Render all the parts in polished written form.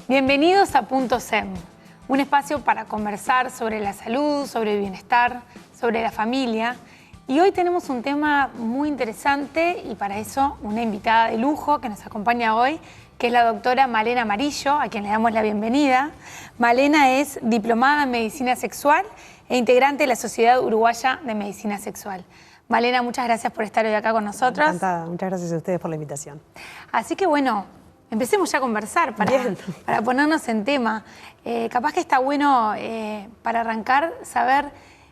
Bienvenidos a Punto SEM, un espacio para conversar sobre la salud, sobre el bienestar, sobre la familia. Y hoy tenemos un tema muy interesante y para eso una invitada de lujo que nos acompaña hoy, que es la doctora Malena Amarillo, a quien le damos la bienvenida. Malena es diplomada en Medicina Sexual e integrante de la Sociedad Uruguaya de Medicina Sexual. Malena, muchas gracias por estar hoy acá con nosotros. Encantada, muchas gracias a ustedes por la invitación. Así que bueno, empecemos ya a conversar para ponernos en tema. Capaz que está bueno para arrancar saber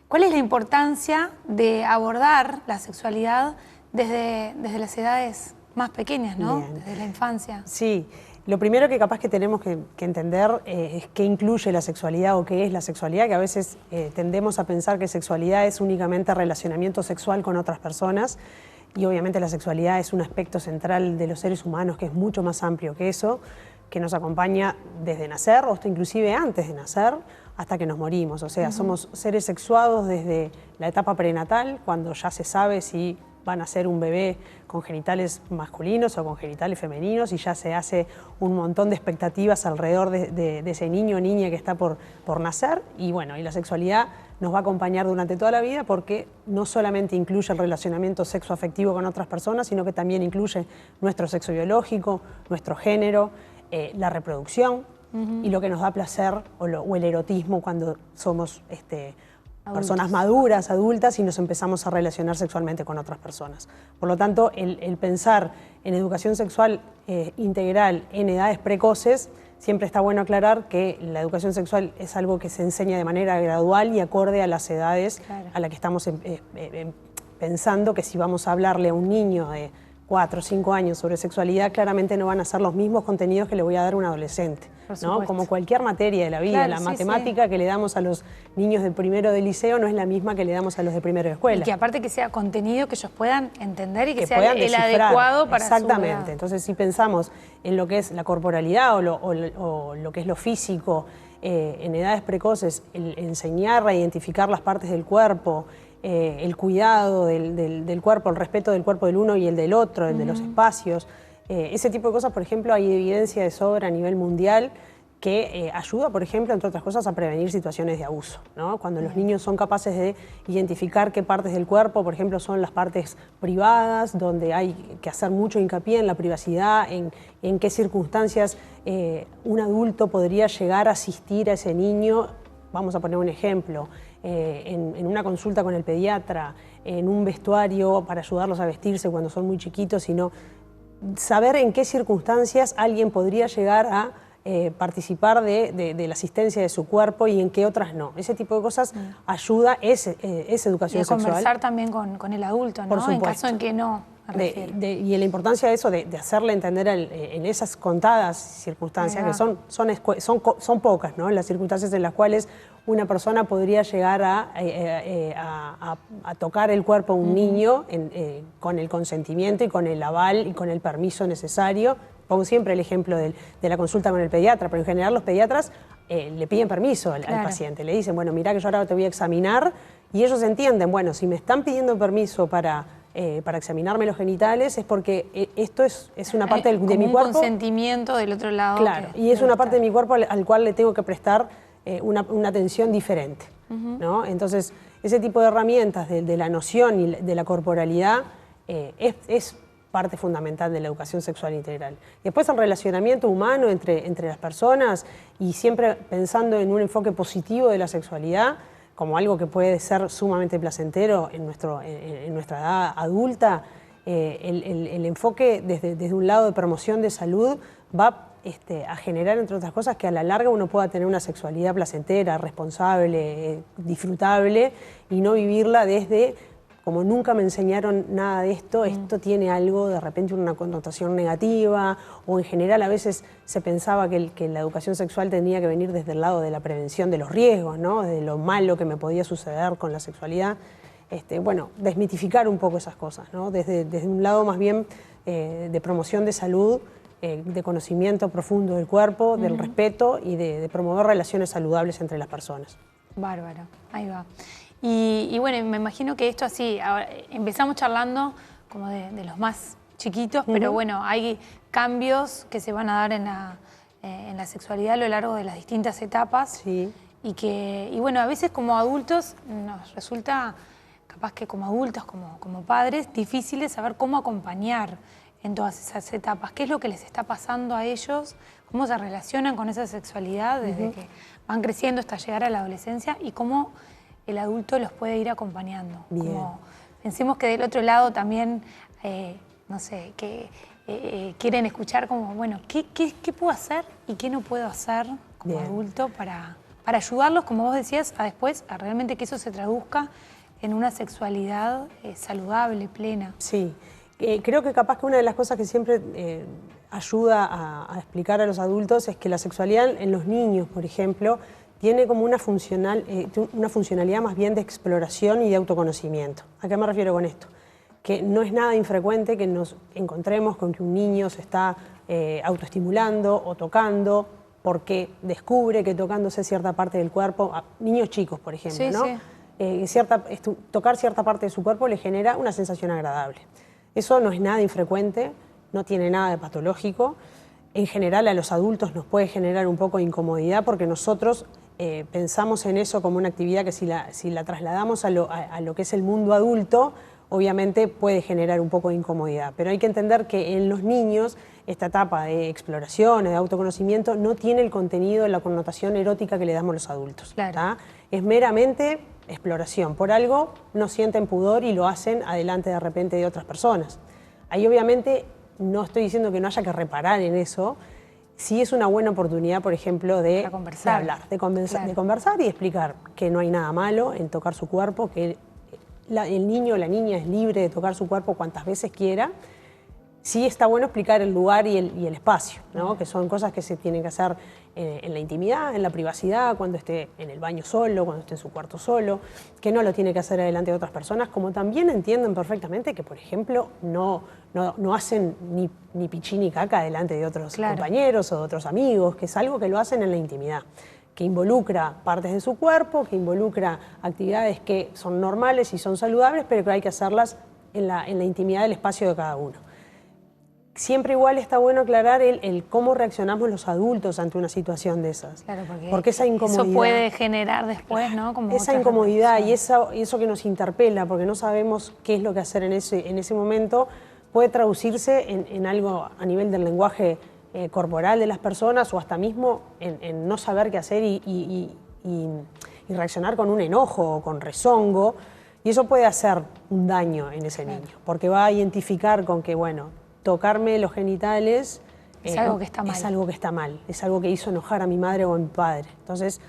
cuál es la importancia de abordar la sexualidad desde las edades más pequeñas, ¿no? Bien. Desde la infancia. Sí, lo primero que capaz que tenemos que entender es qué incluye la sexualidad o qué es la sexualidad, que a veces tendemos a pensar que sexualidad es únicamente relacionamiento sexual con otras personas y obviamente la sexualidad es un aspecto central de los seres humanos que es mucho más amplio que eso, que nos acompaña desde nacer o hasta inclusive antes de nacer hasta que nos morimos. O sea, somos seres sexuados desde la etapa prenatal, cuando ya se sabe si van a ser un bebé con genitales masculinos o con genitales femeninos y ya se hace un montón de expectativas alrededor de ese niño o niña que está por nacer. Y bueno, y la sexualidad nos va a acompañar durante toda la vida porque no solamente incluye el relacionamiento sexoafectivo con otras personas, sino que también incluye nuestro sexo biológico, nuestro género, la reproducción y lo que nos da placer o el erotismo cuando somos personas maduras, adultas, y nos empezamos a relacionar sexualmente con otras personas. Por lo tanto, el pensar en educación sexual integral en edades precoces, siempre está bueno aclarar que la educación sexual es algo que se enseña de manera gradual y acorde a las edades a las que estamos pensando, que si vamos a hablarle a un niño de 4 o 5 años sobre sexualidad, claramente no van a ser los mismos contenidos que le voy a dar a un adolescente, ¿no? Como cualquier materia de la vida, la matemática que le damos a los niños de primero de liceo no es la misma que le damos a los de primero de escuela. Y que aparte que sea contenido que ellos puedan entender y que sea puedan el descifrar, adecuado para su edad. Exactamente. Entonces, si pensamos en lo que es la corporalidad o lo que es lo físico, en edades precoces, el enseñar a identificar las partes del cuerpo, el cuidado del cuerpo, el respeto del cuerpo del uno y el del otro, el de los espacios. Ese tipo de cosas, por ejemplo, hay evidencia de sobra a nivel mundial que ayuda, por ejemplo, entre otras cosas, a prevenir situaciones de abuso, ¿no? Cuando los niños son capaces de identificar qué partes del cuerpo, por ejemplo, son las partes privadas, donde hay que hacer mucho hincapié en la privacidad, en qué circunstancias un adulto podría llegar a asistir a ese niño. Vamos a poner un ejemplo, en una consulta con el pediatra, en un vestuario para ayudarlos a vestirse cuando son muy chiquitos, sino saber en qué circunstancias alguien podría llegar a participar de la asistencia de su cuerpo y en qué otras no. Ese tipo de cosas ayuda, es educación sexual. Y conversar también con el adulto, ¿no? Por supuesto. En caso en que no. Y la importancia de eso, de hacerle entender en esas contadas circunstancias, que son pocas, ¿no? Las circunstancias en las cuales una persona podría llegar a tocar el cuerpo de un niño con el consentimiento y con el aval y con el permiso necesario. Pongo siempre el ejemplo de la consulta con el pediatra, pero en general los pediatras le piden permiso al paciente, le dicen, bueno, mirá que yo ahora te voy a examinar, y ellos entienden, bueno, si me están pidiendo permiso para examinarme los genitales es porque esto es una parte de mi cuerpo. Un consentimiento del otro lado. Claro, y es una parte de mi cuerpo al cual le tengo que prestar una atención diferente, ¿no? Entonces, ese tipo de herramientas de la noción y de la corporalidad es parte fundamental de la educación sexual integral. Y después el relacionamiento humano entre las personas y siempre pensando en un enfoque positivo de la sexualidad, como algo que puede ser sumamente placentero en nuestra edad adulta, el enfoque desde un lado de promoción de salud va a generar, entre otras cosas, que a la larga uno pueda tener una sexualidad placentera, responsable, disfrutable, y no vivirla desde, como nunca me enseñaron nada de esto, esto tiene algo, de repente, una connotación negativa, o en general a veces se pensaba que la educación sexual tenía que venir desde el lado de la prevención de los riesgos, ¿no? De lo malo que me podía suceder con la sexualidad. Bueno, desmitificar un poco esas cosas, ¿no? Desde un lado más bien de promoción de salud, de conocimiento profundo del cuerpo, del respeto y de promover relaciones saludables entre las personas. Bárbaro, ahí va. Y bueno, me imagino que esto así, ahora, empezamos charlando como de los más chiquitos, pero bueno, hay cambios que se van a dar en en la sexualidad a lo largo de las distintas etapas. Sí. Y bueno, a veces como adultos nos resulta, capaz que como adultos, como padres, difícil de saber cómo acompañar en todas esas etapas. ¿Qué es lo que les está pasando a ellos? ¿Cómo se relacionan con esa sexualidad desde que van creciendo hasta llegar a la adolescencia? Y cómo el adulto los puede ir acompañando. Bien. Como, pensemos que del otro lado también, no sé, que quieren escuchar como, bueno, ¿qué puedo hacer y qué no puedo hacer como Bien. adulto para ayudarlos, como vos decías, a después a realmente que eso se traduzca en una sexualidad saludable, plena? Sí. Creo que capaz que una de las cosas que siempre ayuda a explicar a los adultos es que la sexualidad en los niños, por ejemplo, tiene como una funcionalidad más bien de exploración y de autoconocimiento. ¿A qué me refiero con esto? Que no es nada infrecuente que nos encontremos con que un niño se está autoestimulando o tocando porque descubre que tocándose cierta parte del cuerpo, niños chicos, por ejemplo, Sí, ¿no? sí. Tocar cierta parte de su cuerpo le genera una sensación agradable. Eso no es nada infrecuente, no tiene nada de patológico. En general a los adultos nos puede generar un poco de incomodidad porque nosotros pensamos en eso como una actividad que si la trasladamos a lo que es el mundo adulto, obviamente puede generar un poco de incomodidad. Pero hay que entender que en los niños esta etapa de exploración, de autoconocimiento, no tiene el contenido, la connotación erótica que le damos los adultos. Claro. ¿tá? Es meramente exploración. Por algo no sienten pudor y lo hacen adelante de repente de otras personas. Ahí obviamente no estoy diciendo que no haya que reparar en eso. Sí es una buena oportunidad, por ejemplo, de hablar, de conversar y explicar que no hay nada malo en tocar su cuerpo, que el niño o la niña es libre de tocar su cuerpo cuantas veces quiera. Sí está bueno explicar el lugar y el espacio, ¿no? Que son cosas que se tienen que hacer en la intimidad, en la privacidad, cuando esté en el baño solo, cuando esté en su cuarto solo, que no lo tiene que hacer adelante de otras personas, como también entienden perfectamente que, por ejemplo, no hacen ni pichí ni caca delante de otros compañeros o de otros amigos, que es algo que lo hacen en la intimidad, que involucra partes de su cuerpo, que involucra actividades que son normales y son saludables, pero que hay que hacerlas en la intimidad del espacio de cada uno. Siempre igual está bueno aclarar el cómo reaccionamos los adultos ante una situación de esas. Claro, porque esa incomodidad, eso puede generar después, ¿no? Como esa incomodidad y eso que nos interpela, porque no sabemos qué es lo que hacer en ese momento, puede traducirse en algo a nivel del lenguaje corporal de las personas o hasta mismo en no saber qué hacer y reaccionar con un enojo o con rezongo. Y eso puede hacer un daño en ese niño, porque va a identificar con que, bueno, tocarme los genitales es algo que está mal. Es algo que está mal, es algo que hizo enojar a mi madre o a mi padre. Entonces,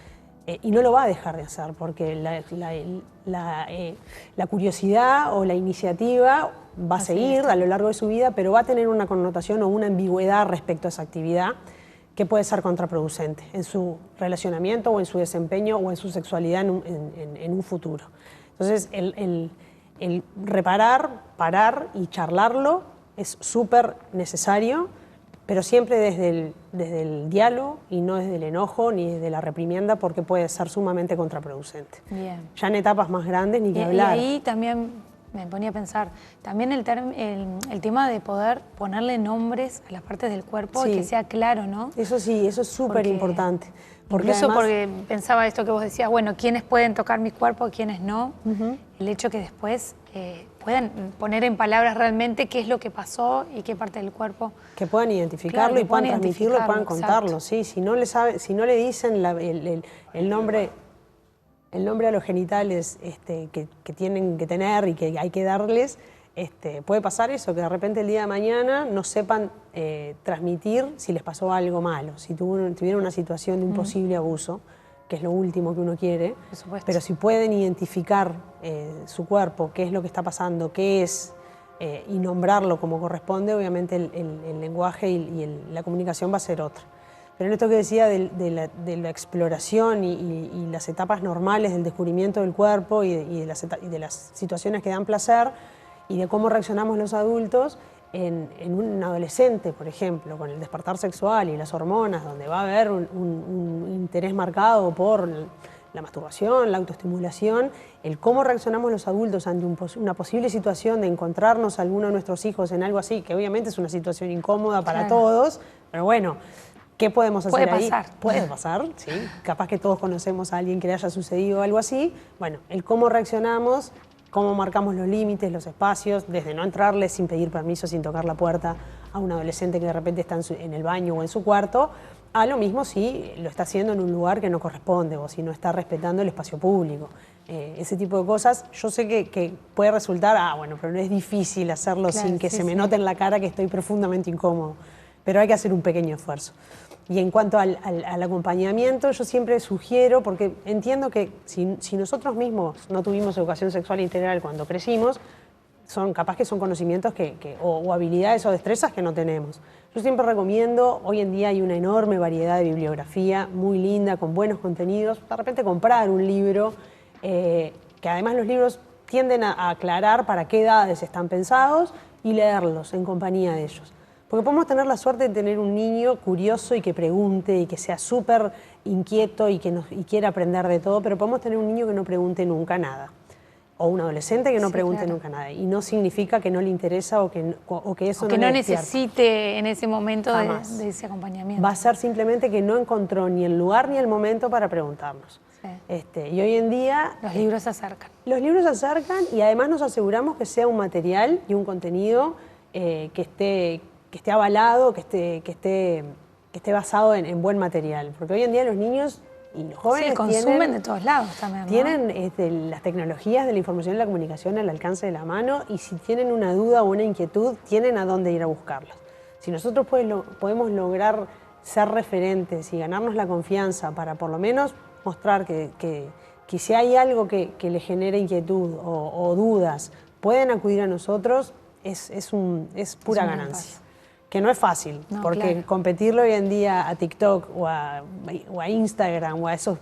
y no lo va a dejar de hacer, porque la curiosidad o la iniciativa va a seguir a lo largo de su vida, pero va a tener una connotación o una ambigüedad respecto a esa actividad que puede ser contraproducente en su relacionamiento o en su desempeño o en su sexualidad en un futuro. Entonces, el reparar, parar y charlarlo es súper necesario, pero siempre desde el diálogo y no desde el enojo ni desde la reprimienda, porque puede ser sumamente contraproducente. Bien. Ya en etapas más grandes ni que hablar. Y ahí también me ponía a pensar, también el tema de poder ponerle nombres a las partes del cuerpo y que sea claro, ¿no? Eso sí, eso es súper importante. Incluso porque pensaba esto que vos decías, bueno, quiénes pueden tocar mi cuerpo, quiénes no. El hecho que después puedan poner en palabras realmente qué es lo que pasó y qué parte del cuerpo. Que puedan identificarlo y puedan transmitirlo y puedan contarlo. Sí, si no le dicen el nombre a los genitales que tienen que tener y que hay que darles, puede pasar eso, que de repente el día de mañana no sepan transmitir si les pasó algo malo, si tuvieron una situación de un posible abuso, que es lo último que uno quiere, por supuesto. Pero si pueden identificar su cuerpo, qué es lo que está pasando, qué es, y nombrarlo como corresponde, obviamente el lenguaje y la comunicación va a ser otra. Pero en esto que decía de la exploración y las etapas normales del descubrimiento del cuerpo y de las situaciones que dan placer, y de cómo reaccionamos los adultos en un adolescente, por ejemplo, con el despertar sexual y las hormonas, donde va a haber un interés marcado por la masturbación, la autoestimulación, el cómo reaccionamos los adultos ante una posible situación de encontrarnos a alguno de nuestros hijos en algo así, que obviamente es una situación incómoda para todos, pero bueno, ¿Qué podemos hacer ahí? Puede pasar. Puede pasar, sí. Capaz que todos conocemos a alguien que le haya sucedido algo así. Bueno, el cómo reaccionamos, cómo marcamos los límites, los espacios, desde no entrarle sin pedir permiso, sin tocar la puerta a un adolescente que de repente está en el baño o en su cuarto, a lo mismo si lo está haciendo en un lugar que no corresponde o si no está respetando el espacio público. Ese tipo de cosas, yo sé que puede resultar, bueno, pero no es difícil hacerlo sin que se me note en la cara que estoy profundamente incómodo, pero hay que hacer un pequeño esfuerzo. Y en cuanto al acompañamiento, yo siempre sugiero, porque entiendo que si nosotros mismos no tuvimos educación sexual integral cuando crecimos, capaz que son conocimientos o habilidades o destrezas que no tenemos. Yo siempre recomiendo, hoy en día hay una enorme variedad de bibliografía, muy linda, con buenos contenidos. De repente comprar un libro, que además los libros tienden a aclarar para qué edades están pensados y leerlos en compañía de ellos. Porque podemos tener la suerte de tener un niño curioso y que pregunte y que sea súper inquieto y quiera aprender de todo, pero podemos tener un niño que no pregunte nunca nada. O un adolescente que no pregunte nunca nada. Y no significa que no le interesa o que eso no necesite en ese momento de ese acompañamiento. Va a ser simplemente que no encontró ni el lugar ni el momento para preguntarnos. Sí. Y hoy en día... Los libros se acercan. Los libros se acercan y además nos aseguramos que sea un material y un contenido que esté avalado, que esté basado en buen material. Porque hoy en día los niños y los jóvenes consumen de todos lados también, ¿no? Tienen las tecnologías de la información y la comunicación al alcance de la mano y si tienen una duda o una inquietud, tienen a dónde ir a buscarlas. Si nosotros podemos lograr ser referentes y ganarnos la confianza para por lo menos mostrar que si hay algo que les genere inquietud o dudas, pueden acudir a nosotros, es pura ganancia. Que no es fácil, porque competirlo hoy en día a TikTok o a Instagram o a esos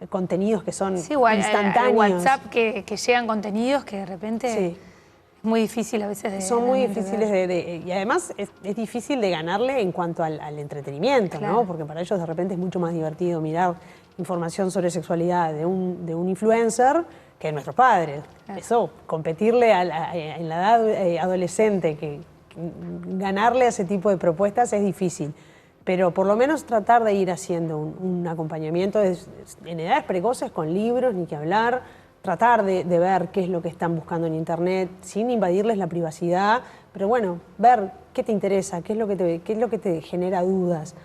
contenidos que son instantáneos. O WhatsApp que llegan contenidos que de repente es muy difícil a veces son muy difíciles y además es difícil de ganarle en cuanto al entretenimiento, ¿no? Porque para ellos de repente es mucho más divertido mirar información sobre sexualidad de un influencer que de nuestros padres. Eso, competirle en la edad adolescente ganarle a ese tipo de propuestas es difícil, pero por lo menos tratar de ir haciendo un acompañamiento en edades precoces con libros, ni que hablar, tratar de ver qué es lo que están buscando en internet sin invadirles la privacidad, pero bueno, ver qué te interesa, qué es lo que te genera dudas,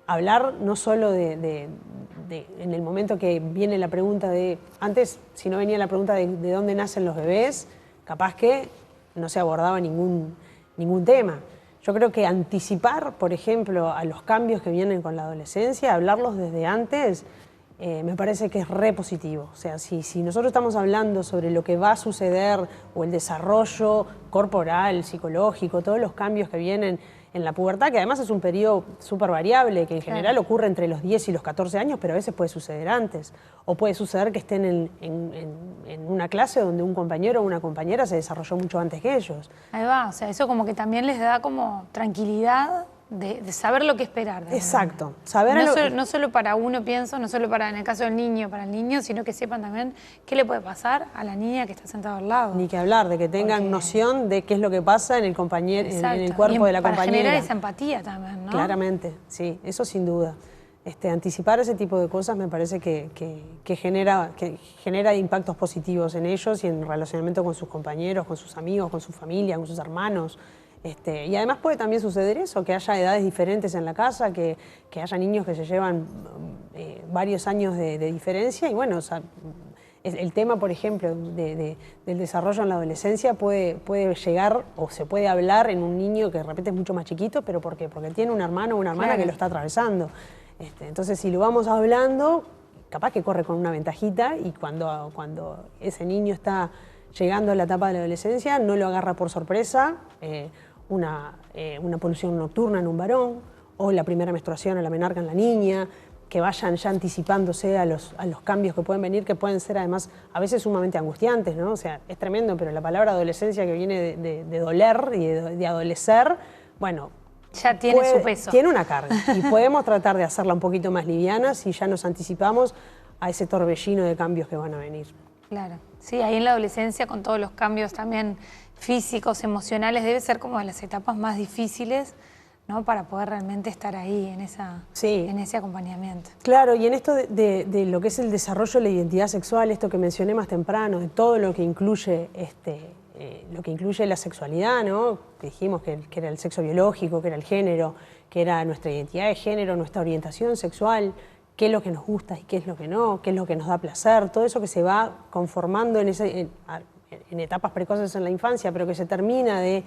hablar no solo en el momento que viene la pregunta antes si no venía la pregunta de dónde nacen los bebés, capaz que no se abordaba ningún tema. Yo creo que anticipar, por ejemplo, a los cambios que vienen con la adolescencia, hablarlos desde antes, me parece que es re positivo. O sea, si nosotros estamos hablando sobre lo que va a suceder o el desarrollo corporal, psicológico, todos los cambios que vienen en la pubertad, que además es un periodo súper variable, que en general ocurre entre los 10 y los 14 años, pero a veces puede suceder antes. O puede suceder que estén en una clase donde un compañero o una compañera se desarrolló mucho antes que ellos. Ahí va, o sea, eso como que también les da como tranquilidad de saber lo que esperar. Exacto. No solo para uno, pienso, no solo para, en el caso del niño, para el niño, sino que sepan también qué le puede pasar a la niña que está sentada al lado. Ni que hablar, de que tengan noción de qué es lo que pasa en el compañero, en el cuerpo de la compañera. Para generar esa empatía también, ¿no? Claramente, sí, eso sin duda. Anticipar ese tipo de cosas me parece que genera impactos positivos en ellos y en relacionamiento con sus compañeros, con sus amigos, con su familia, con sus hermanos. Y además puede también suceder eso, que haya edades diferentes en la casa, que haya niños que se llevan varios años de diferencia y bueno, o sea, el tema, por ejemplo, del desarrollo en la adolescencia puede llegar o se puede hablar en un niño que de repente es mucho más chiquito, pero ¿por qué? Porque tiene un hermano o una hermana que lo está atravesando. Entonces, si lo vamos hablando, capaz que corre con una ventajita y cuando ese niño está llegando a la etapa de la adolescencia, no lo agarra por sorpresa una polución nocturna en un varón o la primera menstruación o la menarca en la niña, que vayan ya anticipándose a los cambios que pueden venir, que pueden ser además a veces sumamente angustiantes, ¿no? O sea, es tremendo, pero la palabra adolescencia que viene de doler y de adolecer, bueno, ya tiene su peso. Tiene una carga y podemos tratar de hacerla un poquito más liviana si ya nos anticipamos a ese torbellino de cambios que van a venir. Claro, sí, ahí en la adolescencia con todos los cambios también físicos, emocionales, debe ser como de las etapas más difíciles ¿no? Para poder realmente estar ahí en ese acompañamiento. Claro, y en esto de lo que es el desarrollo de la identidad sexual, esto que mencioné más temprano, de todo lo que incluye la sexualidad, ¿no? Que dijimos que era el sexo biológico, que era el género, que era nuestra identidad de género, nuestra orientación sexual, qué es lo que nos gusta y qué es lo que no, qué es lo que nos da placer, todo eso que se va conformando en etapas precoces en la infancia, pero que se termina de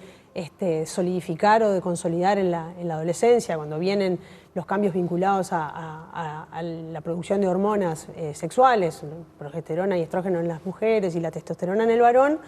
solidificar o de consolidar en la adolescencia, cuando vienen los cambios vinculados a la producción de hormonas sexuales, progesterona y estrógeno en las mujeres y la testosterona en el varón.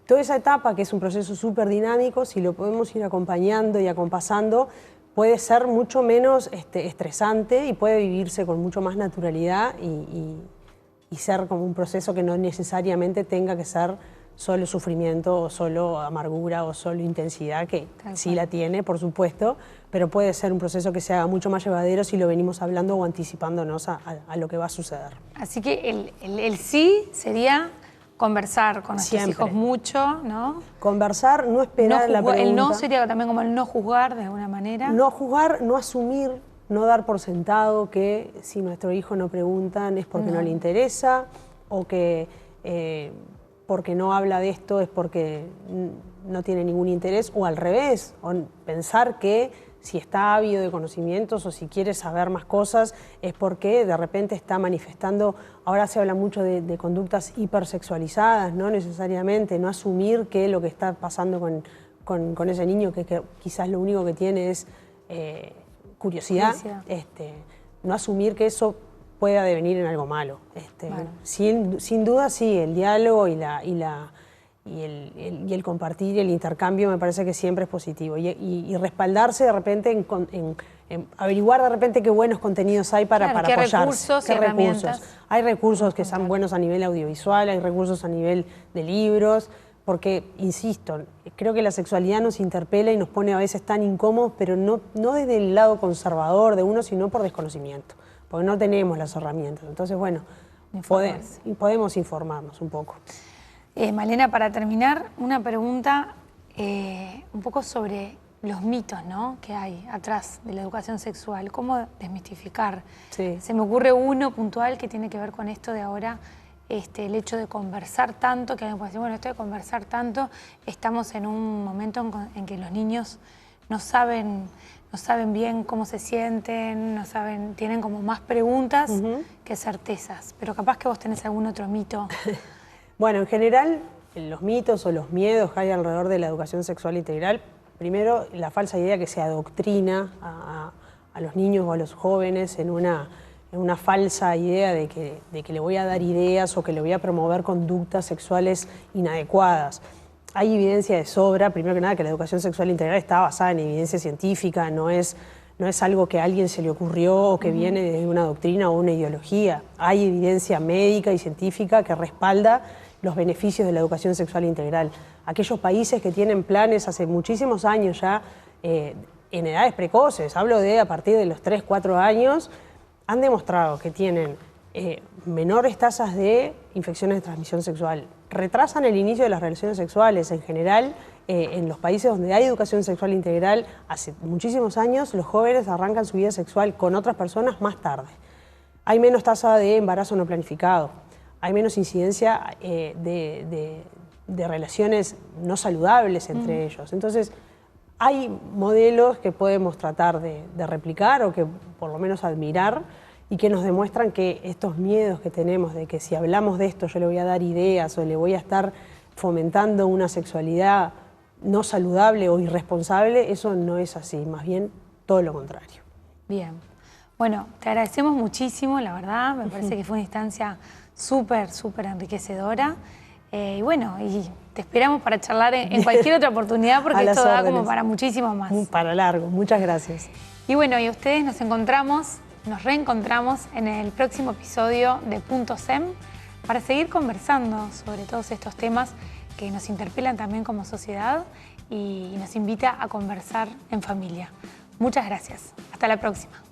Toda esa etapa, que es un proceso súper dinámico, si lo podemos ir acompañando y acompasando, puede ser mucho menos estresante y puede vivirse con mucho más naturalidad y ser como un proceso que no necesariamente tenga que ser solo sufrimiento o solo amargura o solo intensidad, que sí la tiene, por supuesto, pero puede ser un proceso que se haga mucho más llevadero si lo venimos hablando o anticipándonos a lo que va a suceder. Así que el sí sería conversar con nuestros hijos mucho, ¿no? Conversar, no esperar la pregunta. El no sería también como el no juzgar de alguna manera. No juzgar, no asumir, no dar por sentado que si nuestro hijo no preguntan es porque no le interesa o que porque no habla de esto es porque no tiene ningún interés, o al revés, o pensar que si está ávido de conocimientos o si quiere saber más cosas es porque de repente está manifestando. Ahora se habla mucho de conductas hipersexualizadas, no necesariamente, no asumir que lo que está pasando con ese niño, que quizás lo único que tiene es curiosidad. No asumir que eso pueda devenir en algo malo. Bueno. Sin duda sí, el diálogo y el compartir y el intercambio me parece que siempre es positivo. Y respaldarse de repente en averiguar de repente qué buenos contenidos hay para apoyarse. ¿Qué recursos? Hay recursos que son buenos a nivel audiovisual, hay recursos a nivel de libros, porque, insisto, creo que la sexualidad nos interpela y nos pone a veces tan incómodos, pero no desde el lado conservador de uno, sino por desconocimiento, porque no tenemos las herramientas. Entonces, bueno, podemos informarnos un poco. Malena, para terminar, una pregunta un poco sobre los mitos, ¿no?, que hay atrás de la educación sexual. ¿Cómo desmistificar? Sí. Se me ocurre uno puntual que tiene que ver con esto de ahora, el hecho de conversar tanto, que alguien puede decir, bueno, esto de conversar tanto, estamos en un momento en que los niños no saben bien cómo se sienten, tienen como más preguntas que certezas. Pero capaz que vos tenés algún otro mito. Bueno, en general, los mitos o los miedos que hay alrededor de la educación sexual integral, primero, la falsa idea que se adoctrina a los niños o a los jóvenes en una falsa idea de que le voy a dar ideas o que le voy a promover conductas sexuales inadecuadas. Hay evidencia de sobra, primero que nada, que la educación sexual integral está basada en evidencia científica, no es algo que a alguien se le ocurrió o que viene de una doctrina o una ideología. Hay evidencia médica y científica que respalda los beneficios de la educación sexual integral. Aquellos países que tienen planes hace muchísimos años ya, en edades precoces, hablo de a partir de los 3, 4 años, han demostrado que tienen menores tasas de infecciones de transmisión sexual, retrasan el inicio de las relaciones sexuales. En general, en los países donde hay educación sexual integral, hace muchísimos años los jóvenes arrancan su vida sexual con otras personas más tarde. Hay menos tasa de embarazo no planificado, hay menos incidencia de relaciones no saludables entre ellos. Entonces, hay modelos que podemos tratar de replicar o que por lo menos admirar y que nos demuestran que estos miedos que tenemos de que si hablamos de esto yo le voy a dar ideas o le voy a estar fomentando una sexualidad no saludable o irresponsable, eso no es así, más bien todo lo contrario. Bien. Bueno, te agradecemos muchísimo, la verdad, me parece que fue una instancia súper enriquecedora. Y bueno, y te esperamos para charlar en cualquier otra oportunidad porque esto da como para muchísimo más. Para largo, muchas gracias. Y bueno, y ustedes nos reencontramos en el próximo episodio de Punto SEM para seguir conversando sobre todos estos temas que nos interpelan también como sociedad y nos invita a conversar en familia. Muchas gracias. Hasta la próxima.